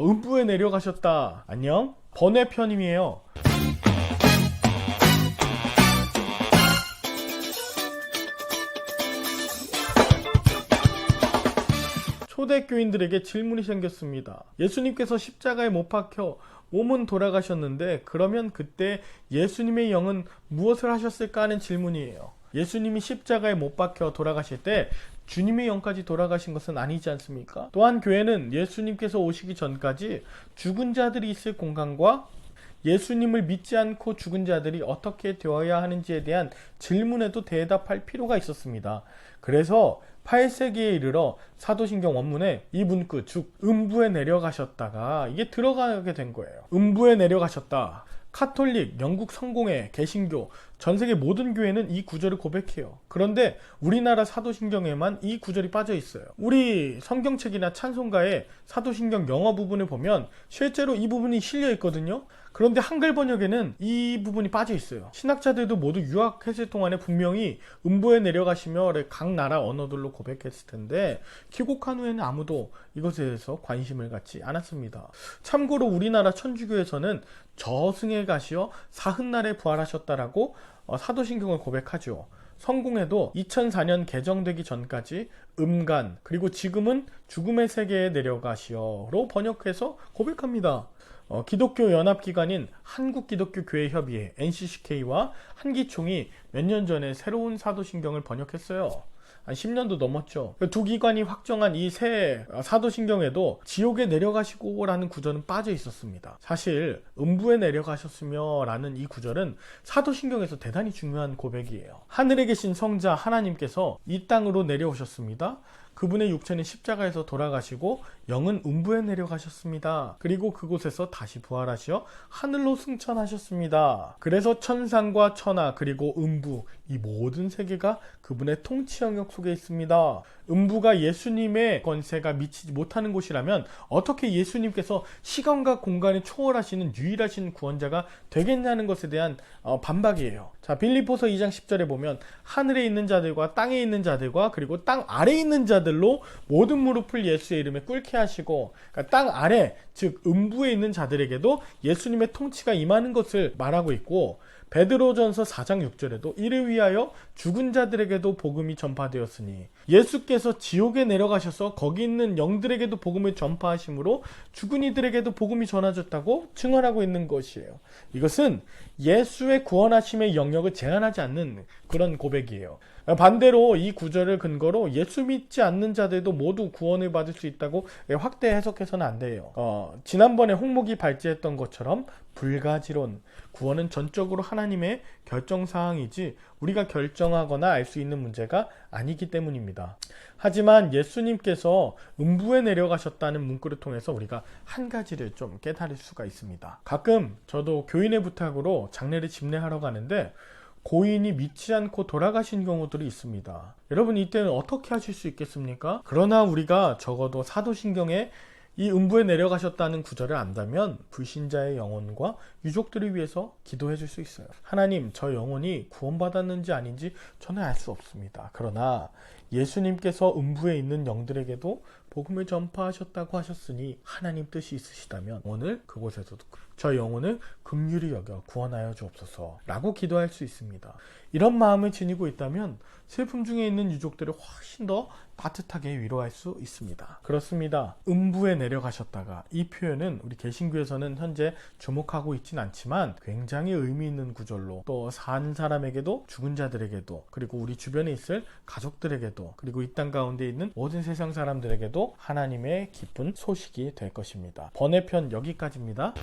음부에 내려가셨다. 안녕? 번외편임이에요. 초대교인들에게 질문이 생겼습니다. 예수님께서 십자가에 못 박혀 몸은 돌아가셨는데 그러면 그때 예수님의 영은 무엇을 하셨을까 하는 질문이에요. 예수님이 십자가에 못 박혀 돌아가실 때 주님의 영까지 돌아가신 것은 아니지 않습니까? 또한 교회는 예수님께서 오시기 전까지 죽은 자들이 있을 공간과 예수님을 믿지 않고 죽은 자들이 어떻게 되어야 하는지에 대한 질문에도 대답할 필요가 있었습니다. 그래서 8세기에 이르러 사도신경 원문에 이 문구 즉 음부에 내려가셨다가 이게 들어가게 된 거예요. 음부에 내려가셨다. 카톨릭, 영국 성공회, 개신교, 전세계 모든 교회는 이 구절을 고백해요. 그런데 우리나라 사도신경에만 이 구절이 빠져 있어요. 우리 성경책이나 찬송가의 사도신경 영어 부분을 보면 실제로 이 부분이 실려 있거든요. 그런데 한글 번역에는 이 부분이 빠져 있어요. 신학자들도 모두 유학했을 동안에 분명히 음부에 내려가시며 각 나라 언어들로 고백했을 텐데 귀국한 후에는 아무도 이것에 대해서 관심을 갖지 않았습니다. 참고로 우리나라 천주교에서는 저승에 가시어 사흔날에 부활하셨다라고 사도신경을 고백하죠. 성공회도 2004년 개정되기 전까지 음간 그리고 지금은 죽음의 세계에 내려가시어로 번역해서 고백합니다. 기독교 연합기관인 한국기독교교회협의회 NCCK와 한기총이 몇 년 전에 새로운 사도신경을 번역했어요. 한 10년도 넘었죠. 두 기관이 확정한 이 새 사도신경에도 지옥에 내려가시고 라는 구절은 빠져 있었습니다. 사실 음부에 내려가셨으며 라는 이 구절은 사도신경에서 대단히 중요한 고백이에요. 하늘에 계신 성자 하나님께서 이 땅으로 내려오셨습니다. 그분의 육체는 십자가에서 돌아가시고 영은 음부에 내려가셨습니다. 그리고 그곳에서 다시 부활하시어 하늘로 승천하셨습니다. 그래서 천상과 천하 그리고 음부 이 모든 세계가 그분의 통치 영역 속에 있습니다. 음부가 예수님의 권세가 미치지 못하는 곳이라면 어떻게 예수님께서 시간과 공간을 초월하시는 유일하신 구원자가 되겠냐는 것에 대한 반박이에요. 자, 빌립보서 2장 10절에 보면 하늘에 있는 자들과 땅에 있는 자들과 그리고 땅 아래에 있는 자들로 모든 무릎을 예수의 이름에 꿇게 하시고, 그러니까 땅 아래 즉 음부에 있는 자들에게도 예수님의 통치가 임하는 것을 말하고 있고, 베드로전서 4장 6절에도 이를 위하여 죽은 자들에게도 복음이 전파되었으니 예수께서 지옥에 내려가셔서 거기 있는 영들에게도 복음을 전파하심으로 죽은 이들에게도 복음이 전해졌다고 증언하고 있는 것이에요. 이것은 예수의 구원하심의 영역을 제한하지 않는 그런 고백이에요. 반대로 이 구절을 근거로 예수 믿지 않는 자들도 모두 구원을 받을 수 있다고 확대 해석해서는 안 돼요. 지난번에 홍목이 발제했던 것처럼 불가지론, 구원은 전적으로 하나님의 결정사항이지 우리가 결정하거나 알 수 있는 문제가 아니기 때문입니다. 하지만 예수님께서 음부에 내려가셨다는 문구를 통해서 우리가 한 가지를 좀 깨달을 수가 있습니다. 가끔 저도 교인의 부탁으로 장례를 집례하러 가는데 고인이 믿지 않고 돌아가신 경우들이 있습니다. 여러분 이때는 어떻게 하실 수 있겠습니까? 그러나 우리가 적어도 사도신경에 이 음부에 내려가셨다는 구절을 안다면 불신자의 영혼과 유족들을 위해서 기도해 줄 수 있어요. 하나님, 저 영혼이 구원받았는지 아닌지 저는 알 수 없습니다. 그러나 예수님께서 음부에 있는 영들에게도 복음을 전파하셨다고 하셨으니 하나님 뜻이 있으시다면 오늘 그곳에서도 저 영혼을 긍휼히 여겨 구원하여 주옵소서 라고 기도할 수 있습니다. 이런 마음을 지니고 있다면 슬픔 중에 있는 유족들을 훨씬 더 따뜻하게 위로할 수 있습니다. 그렇습니다. 음부에 내려가셨다가 이 표현은 우리 개신교에서는 현재 주목하고 있진 않지만 굉장히 의미 있는 구절로 또 산 사람에게도 죽은 자들에게도 그리고 우리 주변에 있을 가족들에게도 그리고 이 땅 가운데 있는 모든 세상 사람들에게도 하나님의 기쁜 소식이 될 것입니다. 번외편 여기까지입니다.